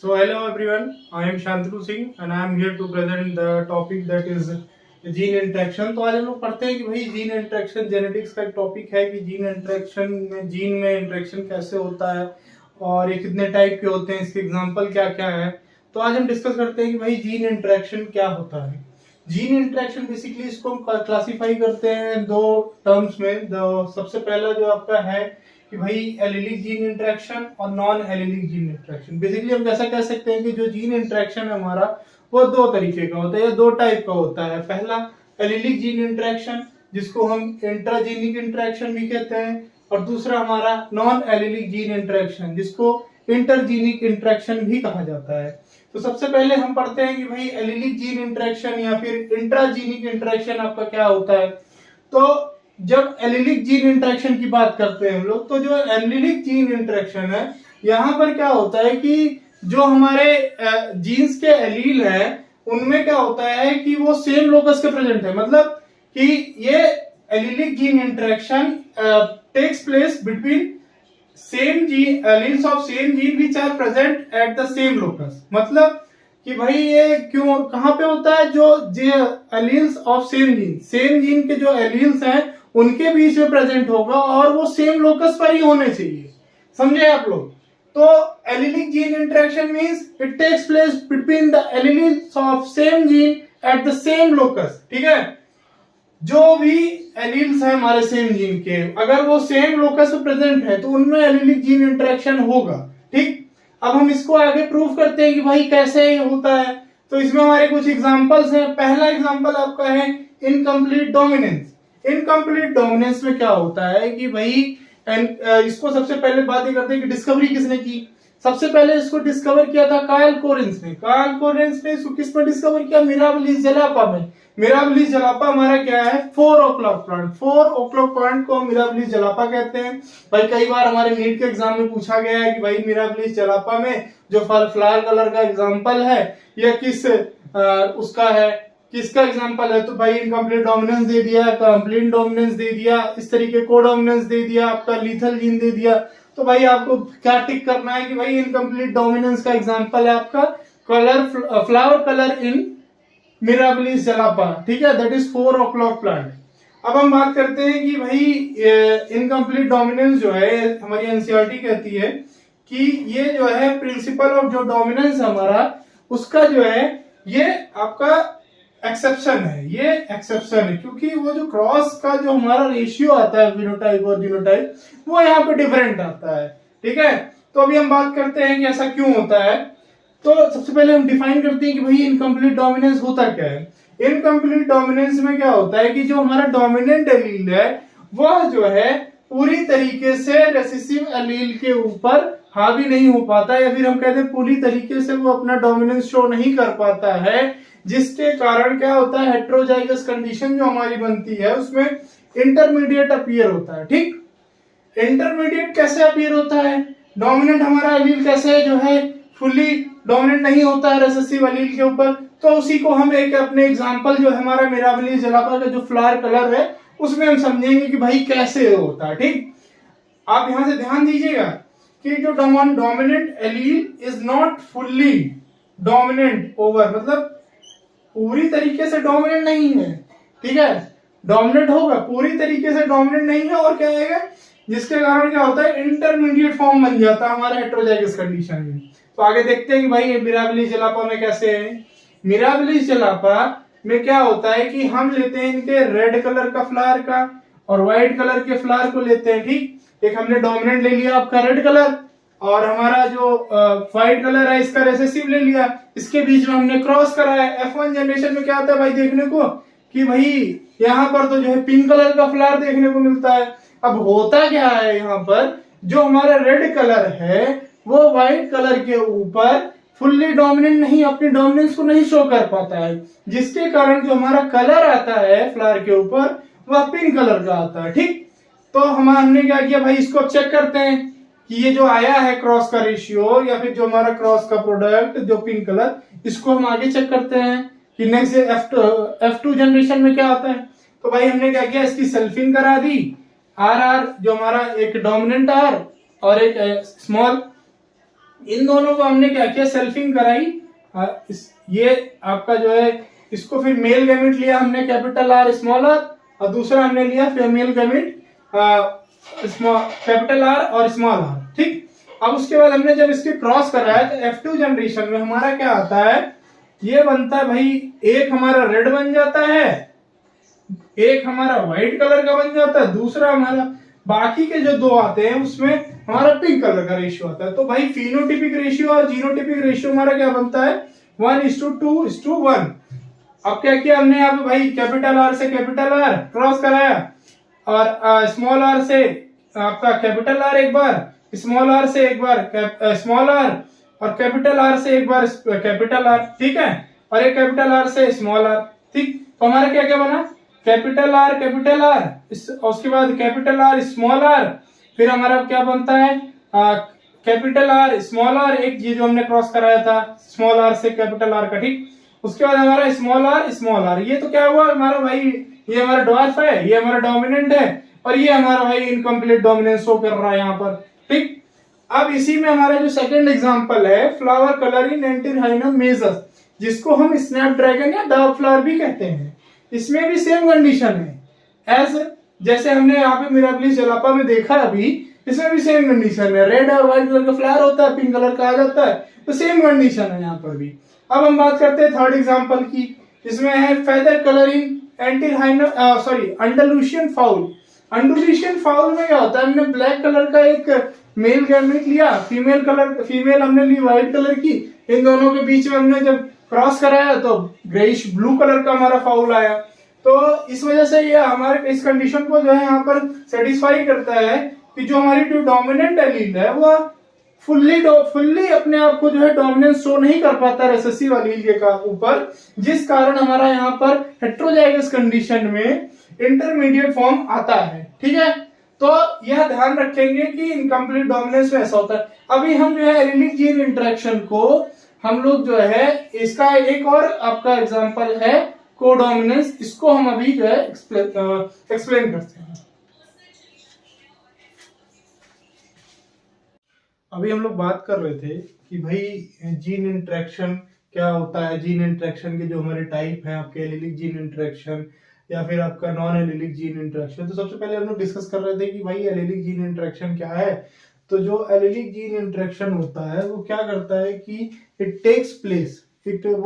So hello everyone, I am Shantanu Singh and I am here to present the topic that is gene interaction. तो आज हम लोग पढ़ते हैं कि भाई जीन इंटरेक्शन जेनेटिक्स का एक टॉपिक है कि जीन इंटरेक्शन में जीन में इंटरेक्शन कैसे होता है और ये कितने टाइप के होते हैं, इसके एग्जांपल क्या क्या है। तो आज हम डिस्कस करते हैं कि भाई जीन इंटरेक्शन क्या होता है। जीन इंटरेक्शन बेसिकली इसको हम क्लासिफाई करते हैं दो टर्म्स में। सबसे पहला जो आपका है कि भाई एलिलिक जीन इंटरेक्शन और non allylic gene interaction. Basically हम कैसा कह सकते हैं कि जो जीन इंटरेक्शन है हमारा वो दो तरीके का होता है या दो टाइप का होता है। पहला एलिलिक जीन इंटरेक्शन जिसको हम इंट्राजीनिक इंटरेक्शन भी कहते हैं, और दूसरा हमारा नॉन एलिलिक जीन इंटरेक्शन जिसको इंटरजीनिक इंटरेक्शन भी कहा जाता है। तो सबसे पहले हम पढ़ते हैं कि भाई एलिलिक जीन इंटरेक्शन या फिर इंट्राजीनिक इंटरेक्शन आपका क्या होता है। तो जब एलिलिक जीन इंटरेक्शन की बात करते हैं हम लोग, तो जो एलिलिक जीन इंटरेक्शन है यहाँ पर क्या होता है कि जो हमारे जीन्स के एलील है उनमें क्या होता है कि वो सेम लोकस के प्रेजेंट है। मतलब कि ये allelic gene interaction takes place between same gene alleles of same gene which are present at the same locus. मतलब कि भाई ये क्यों कहां पे होता है, जो एलील्स ऑफ सेम जीन के जो एलील्स हैं उनके बीच में प्रेजेंट होगा और वो सेम लोकस पर ही होने चाहिए। समझे आप लोग? तो allelic gene interaction means it takes place between the alleles of same gene at the same locus. ठीक है, जो भी एलील्स है हमारे सेम जीन के अगर वो सेम लोकस पे प्रेजेंट है तो उनमें एलिलिक जीन इंटरेक्शन होगा। ठीक, अब हम इसको आगे प्रूव करते हैं कि भाई कैसे होता है। तो इसमें हमारे कुछ एग्जांपल्स हैं। पहला एग्जांपल आपका है इनकम्प्लीट डोमिनेंस। इनकम्प्लीट डोमिनेंस में क्या होता है कि भाई इसको सबसे पहले बात ये करते हैं कि डिस्कवरी किसने की। सबसे पहले इसको डिस्कवर किया था कायल कोरेंस ने। कायल कोरेंस ने इसको किस पर डिस्कवर किया? मिराबिलिस जलापा में। मिराबिलिस जलापा हमारा क्या है? 4 o'clock प्लांट। 4 o'clock प्लांट को हम मिराबिलिस जलापा कहते हैं। भाई कई बार हमारे नीट के एग्जाम में पूछा गया है कि भाई मिराबिलिस जलापा में जो फ्लावर कलर का एग्जाम्पल है यह किस उसका है, किसका एग्जांपल है? तो भाई इनकम्प्लीट डोमिनेंस दे दिया, कंप्लीट डोमिनेंस दे दिया, इस तरीके को डोमिनेंस दे दिया, आपका लीथल जीन दे दिया। तो भाई आपको क्या टिक करना है कि भाई इनकम्प्लीट डोमिनेंस का एग्जांपल है आपका कलर फ्लावर कलर इन मिराबिलिस जलापा। ठीक है, दैट इज 4 o'clock प्लांट। अब हम बात करते हैं कि भाई इनकम्प्लीट डोमिनेंस जो है हमारी एनसीईआरटी कहती है कि ये जो है प्रिंसिपल ऑफ जो डोमिनेंस हमारा उसका जो है ये आपका एक्सेप्शन है। ये एक्सेप्शन है क्योंकि वो जो क्रॉस का जो हमारा रेशियो आता है फिनोटाइप और जीनोटाइप वो यहाँ पे डिफरेंट आता है। ठीक है, तो अभी हम बात करते हैं कि ऐसा क्यों होता है। तो सबसे पहले हम डिफाइन करते हैं कि भाई इनकम्प्लीट डोमिनेंस होता क्या है। इनकम्प्लीट डोमिनेंस में क्या होता है कि जो हमारा डोमिनेंट एलील है वह जो है पूरी तरीके से रेसेसिव एलील के ऊपर हावी नहीं हो पाता, या फिर हम कहते हैं पूरी तरीके से वो अपना डोमिनेंस शो नहीं कर पाता है, जिसके कारण क्या होता है हेट्रोजाइगस कंडीशन जो हमारी बनती है उसमें इंटरमीडिएट अपीयर होता है। ठीक, इंटरमीडिएट कैसे अपीयर होता है? डोमिनेंट हमारा एलील कैसे है जो है फुल्ली डोमिनेंट नहीं होता है रेसेसिव एलील के ऊपर। तो उसी को हम एक अपने एग्जांपल जो है हमारा मिराबिलिस जलापा का जो फ्लावर कलर है उसमें हम समझेंगे कि भाई कैसे होता है। ठीक, आप यहां से ध्यान दीजिएगा कि जो dominant allele is not fully dominant over, मतलब पूरी तरीके से डोमिनेंट नहीं है। ठीक है, डोमिनेंट होगा पूरी तरीके से डोमिनेंट नहीं है, और क्या आएगा जिसके कारण क्या होता है इंटरमीडिएट फॉर्म बन जाता है हमारा हेट्रोजाइगस कंडीशन में। तो आगे देखते हैं कि भाई मिराबिलिस जलापा में कैसे है। मिराबिलिस जलापा में क्या होता है कि हम लेते हैं इनके रेड कलर का फ्लावर का और व्हाइट कलर के फ्लावर को लेते हैं। ठीक, एक हमने डोमिनेंट ले लिया आपका रेड कलर और हमारा जो व्हाइट कलर है इसका रेसेसिव ले लिया, इसके बीच में हमने क्रॉस करा है। F1 जनरेशन में क्या आता है भाई देखने को कि भाई यहाँ पर तो जो है पिंक कलर का फ्लावर देखने को मिलता है। अब होता क्या है यहाँ पर, जो हमारा रेड कलर है वो व्हाइट कलर के ऊपर फुल्ली डोमिनेंट नहीं, अपनी डोमिनेंस को नहीं शो कर पाता है, जिसके कारण जो हमारा कलर आता है फ्लावर के ऊपर वह पिंक कलर का आता है। ठीक, तो हमने क्या किया भाई इसको चेक करते हैं कि ये जो आया है क्रॉस का रेशियो या फिर जो हमारा क्रॉस का प्रोडक्ट जो पिंक कलर, इसको हम आगे चेक करते हैं कि नेक्स्ट F2 जनरेशन में क्या आता है। तो भाई हमने क्या किया इसकी सेल्फिंग करा दी, आर जो हमारा एक डोमिनेंट आर और एक स्मॉल इन दोनों को हमने क्या किया, सेल्फिंग कराई। ये आपका जो है, इसको फिर मेल गैमेट लिया हमने कैपिटल आर स्मॉल आर, और दूसरा हमने लिया फीमेल गैमेट कैपिटल आर और स्मॉल आर। ठीक, अब उसके बाद हमने जब इसके क्रॉस कराया तो F2 जनरेशन में हमारा क्या आता है, ये बनता है भाई, एक हमारा रेड बन जाता है, एक हमारा व्हाइट कलर का बन जाता है, दूसरा हमारा बाकी के जो दो आते हैं उसमें हमारा पिंक कलर का रेशियो आता है। तो भाई फिनोटिपिक रेशियो और जीनोटिपिक रेशियो हमारा क्या बनता है, 1:2:1। अब क्या किया हमने यहाँ पे भाई, कैपिटल आर से कैपिटल आर क्रॉस कराया, और स्मॉल आर से आपका कैपिटल आर एक बार, स्मॉल आर से एक बार स्मॉल आर, और कैपिटल आर से एक बार कैपिटल आर। ठीक है, और एक कैपिटल आर से स्मॉल आर। ठीक, तो हमारा क्या क्या बना, कैपिटल आर उसके बाद कैपिटल आर स्मॉल आर, फिर हमारा क्या बनता है, कैपिटल आर स्मॉल आर, एक ये जो हमने क्रॉस कराया था स्मॉल आर से कैपिटल आर का। ठीक, उसके बाद हमारा स्मॉल आर, ये तो क्या हुआ हमारा भाई, ये हमारा डॉर्फ है, ये हमारा डोमिनेंट है, और ये हमारा भाई इनकम्प्लीट डोमिनेंस शो कर रहा है यहाँ पर। ठीक, अब इसी में हमारा जो सेकंड एग्जांपल है, फ्लावर कलर इन एंटीहाइनम मेजस, जिसको हम स्नैपड्रैगन या डार्क फ्लावर भी कहते हैं। इसमें भी सेम कंडीशन है एज जैसे हमने यहाँ पे मिराबिलिस जलापा में देखा अभी, इसमें भी सेम कंडीशन है, रेड और व्हाइट कलर का फ्लावर होता है, पिंक कलर का आ जाता है, तो सेम कंडीशन है यहाँ पर भी। अब हम बात करते हैं थर्ड एग्जांपल की, इसमें है feather colour in Andalusian fowl. Andalusian fowl में क्या होता है, हमने ब्लैक कलर का एक मेल गैमेट लिया, फीमेल हमने ली व्हाइट कलर की, इन दोनों के बीच में हमने जब क्रॉस कराया तो ग्रेइश ब्लू कलर का हमारा फाउल आया। तो इस वजह से ये हमारे इस कंडीशन को जो है यहाँ पर सेटिस्फाई करता है कि जो हमारी जो डोमिनेंट एलील है वो फुल्ली अपने आप को जो है डोमिनेंस शो नहीं कर पाता रिसेसिव एलील के ऊपर, जिस कारण हमारा यहाँ पर हेट्रोजाइगस कंडीशन में इंटरमीडिएट फॉर्म आता है। ठीक है, तो यह ध्यान रखेंगे कि इनकम्प्लीट डोमिनेंस में ऐसा होता है। अभी हम जो है एलिलिक जीन इंटरेक्शन को हम लोग जो है, इसका एक और आपका एग्जांपल है कोडोमिनेंस, इसको हम अभी जो है एक्सप्लेन करते हैं। अभी हम लोग बात कर रहे थे कि भाई जीन इंटरेक्शन क्या होता है, जीन इंटरेक्शन के जो हमारे टाइप हैं, आपके एलिलिक जीन इंटरेक्शन या फिर आपका नॉन एलिलिक जीन इंटरेक्शन। तो सबसे पहले हम लोग डिस्कस कर रहे थे कि भाई एलिलिक जीन इंटरेक्शन क्या है। तो जो एलिलिक जीन इंटरेक्शन होता है वो क्या करता है कि it takes place between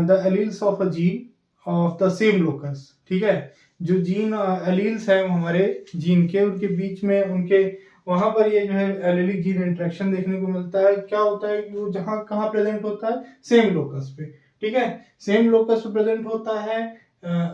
the alleles of a gene of the same locus. ठीक है, जो जीन एलील्स हैं हमारे जीन के, उनके बीच में उनके वहां पर ये जो है एलिलिक जीन इंटरेक्शन देखने को मिलता है। क्या होता है कि वो जहां कहाँ प्रेजेंट होता है, सेम लोकस पे। ठीक है, सेम लोकस पे प्रेजेंट होता है,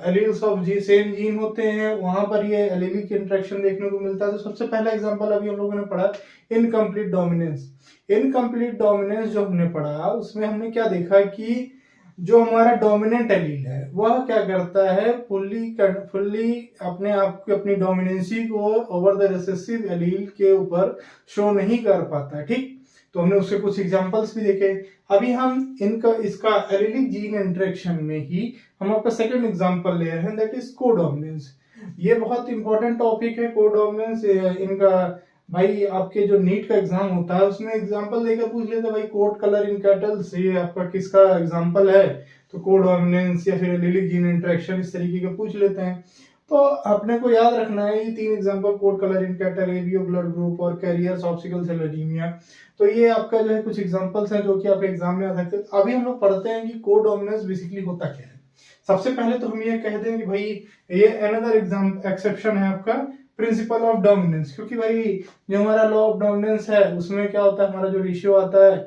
एलील्स ऑफ सेम जीन होते हैं, वहां पर ये एलिलिक इंटरेक्शन देखने को मिलता है। तो सबसे पहला एग्जांपल अभी हम लोगों ने पढ़ा इनकम्प्लीट डोमिनेंस। इनकम्प्लीट डोमिनेंस जो हमने पढ़ा उसमें हमने क्या देखा कि जो हमारा डोमिनेंट एलील है वह क्या करता है, फुल्ली अपने आप को, अपनी डोमिनेंसी को ओवर द रिसेसिव एलील के ऊपर शो नहीं कर पाता। ठीक, तो हमने उससे कुछ एग्जांपल्स भी देखे। अभी हम इसका एलिलिक जीन इंटरेक्शन में ही हम आपका सेकंड एग्जांपल ले रहे हैं, दैट इज कोडोमिनेंस। ये बहुत इंपॉर्टेंट टॉपिक है कोडोमिनेंस। इनका भाई आपके जो नीट का एग्जाम होता है उसमें एग्जांपल देकर पूछ लेते हैं भाई कोड कलर इन कैटल्स, ये आपका किसका एग्जांपल है, तो कोडोमिनेंस या फिर एलिलिक जीन इंटरेक्शन इस तरीके के पूछ लेते हैं। तो अपने को याद रखना है ये तीन example, coat colour in cattle, ABO blood group और carriers of sickle cell anaemia. तो ये आपका जो है कुछ एग्जांपल्स हैं जो कि आप एग्जाम में आ सकते हैं। अभी हम लोग पढ़ते हैं कि कोडोमिनेंस बेसिकली होता क्या है। सबसे पहले तो हम ये कह दें कि भाई ये अनदर एक्सेप्शन है आपका प्रिंसिपल ऑफ डोमिनेंस, क्योंकि भाई जो हमारा लॉ ऑफ डोमिनेंस है उसमें क्या होता है, हमारा जो रेशियो आता है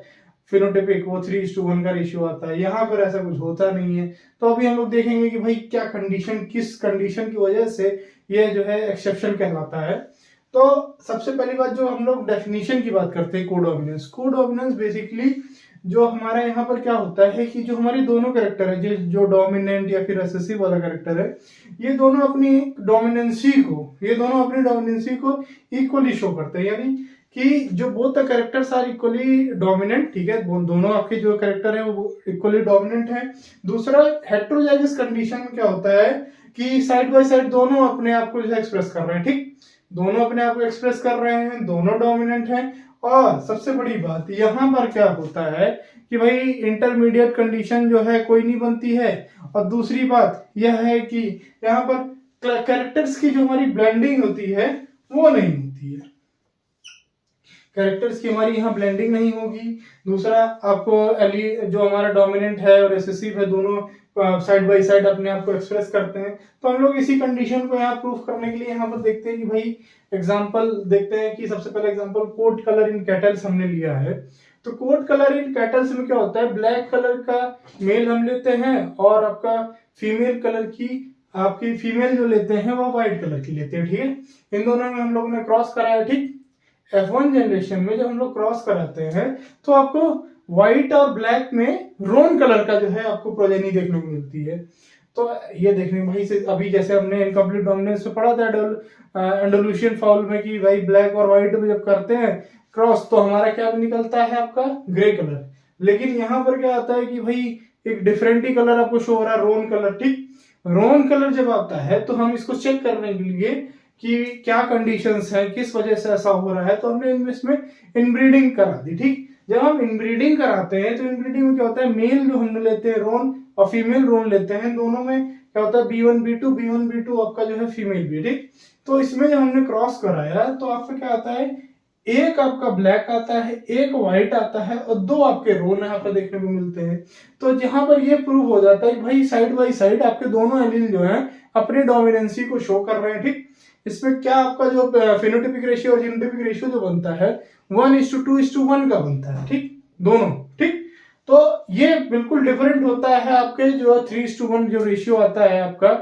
फिनोटिपिक वो 3:1 का रेशियो आता है। यहाँ पर ऐसा कुछ होता नहीं है। तो अभी हम लोग देखेंगे कि भाई क्या कंडीशन, किस कंडीशन की वजह से ये जो है एक्सेप्शन कहलाता है। तो सबसे पहली बात जो हम लोग डेफिनेशन की बात करते हैं कोडोमिनेंस बेसिकली जो हमारा यहाँ पर क्या होता है कि जो हमारी दोनों कैरेक्टर है, जो डोमिनेंट या फिर रिसेसिव वाला कैरेक्टर है, ये दोनों अपनी डोमिनेंसी को इक्वली शो करते हैं। यानी कि जो both the characters are equally dominant. ठीक है, दोनों आपके जो कैरेक्टर है वो इक्वली डोमिनेंट है। दूसरा हेट्रोजाइगस कंडीशन में क्या होता है कि साइड बाय साइड दोनों अपने आप को एक्सप्रेस कर रहे हैं। ठीक, दोनों अपने आप को एक्सप्रेस कर रहे हैं, दोनों डोमिनेंट हैं और सबसे बड़ी बात यहाँ पर क्या होता है कि भाई इंटरमीडिएट कंडीशन जो है कोई नहीं बनती है। और दूसरी बात यह है कि यहाँ पर कैरेक्टर्स की जो हमारी ब्लेंडिंग होती है वो नहीं होती है, कैरेक्टर्स की हमारी यहाँ ब्लेंडिंग नहीं होगी। दूसरा, आपको जो हमारा डोमिनेंट है और रिसेसिव है दोनों साइड बाय साइड अपने आप को एक्सप्रेस करते हैं। तो हम लोग इसी कंडीशन को यहाँ प्रूफ करने के लिए यहाँ पर देखते हैं कि भाई एग्जांपल देखते हैं कि सबसे पहले एग्जांपल कोट कलर इन कैटल्स हमने लिया है। तो कोट कलर इन कैटल्स में क्या होता है, ब्लैक कलर का मेल हम लेते हैं और आपका फीमेल कलर की आपकी फीमेल जो लेते हैं वो व्हाइट कलर की लेते हैं, ठीक है। इन दोनों में हम लोगों ने क्रॉस कराया, ठीक। F1 जनरेशन में जब हम लोग क्रॉस कराते हैं तो आपको व्हाइट और ब्लैक में रोन कलर का जो है आपको प्रोजेनी देखने को मिलती है। तो ये देखने भाई से अभी जैसे हमने इनकम्प्लीट डोमिनेंस में पढ़ा था एंडोल्यूशन फाउल में कि भाई ब्लैक और व्हाइट में जब करते हैं क्रॉस तो हमारा क्या निकलता है, आपका ग्रे कलर। लेकिन यहाँ पर क्या आता है कि भाई एक डिफरेंट ही कलर आपको शो हो रहा है, रोन कलर, ठीक। रोन कलर जब आता है तो हम इसको चेक करने के लिए कि क्या कंडीशंस है, किस वजह से ऐसा हो रहा है, तो हमने इसमें इनब्रीडिंग करा दी, ठीक। जब हम इनब्रीडिंग कराते हैं तो इनब्रीडिंग में क्या होता है, मेल जो हम लेते हैं रोन और फीमेल रोन लेते हैं, दोनों में क्या होता है B1 B2 आपका जो है फीमेल भी, ठीक। तो इसमें जब हमने क्रॉस कराया तो आपका क्या आता है, एक आपका ब्लैक आता है, एक व्हाइट आता है और दो आपके रोन यहाँ पर देखने को मिलते हैं। तो जहां पर ये प्रूव हो जाता है कि भाई साइड बाय साइड आपके दोनों एलील जो है अपनी डोमिनेंसी को शो कर रहे हैं, ठीक। इसमें क्या आपका जो फेनोटाइपिक रेशियो और जीनोटाइपिक रेशियो जो बनता है 1:2:1 का बनता है, ठीक, दोनों, ठीक। तो ये बिल्कुल डिफरेंट होता है आपके जो 3:1 जो रेशियो आता है आपका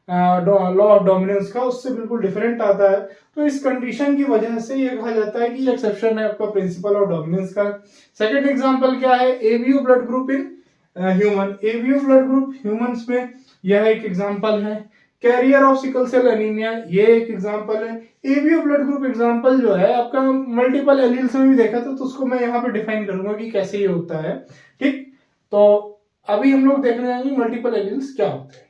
लॉ ऑफ डोमिनेंस का, उससे बिल्कुल डिफरेंट आता है। तो इस कंडीशन की वजह से ये कहा जाता है कि एक्सेप्शन है आपका प्रिंसिपल ऑफ डोमिनेंस का। सेकंड एग्जांपल क्या है, ABO blood group in human. ABO blood group humans में यह एक एग्जांपल है। Carrier of sickle cell anaemia ये एक एग्जांपल है। एबीओ ब्लड ग्रुप एग्जांपल जो है आपका मल्टीपल एलील्स में भी देखा था, तो उसको मैं यहाँ पे डिफाइन करूंगा कि कैसे ये होता है, ठीक। तो अभी हम लोग देखने जाएंगे मल्टीपल एलील्स क्या होते हैं।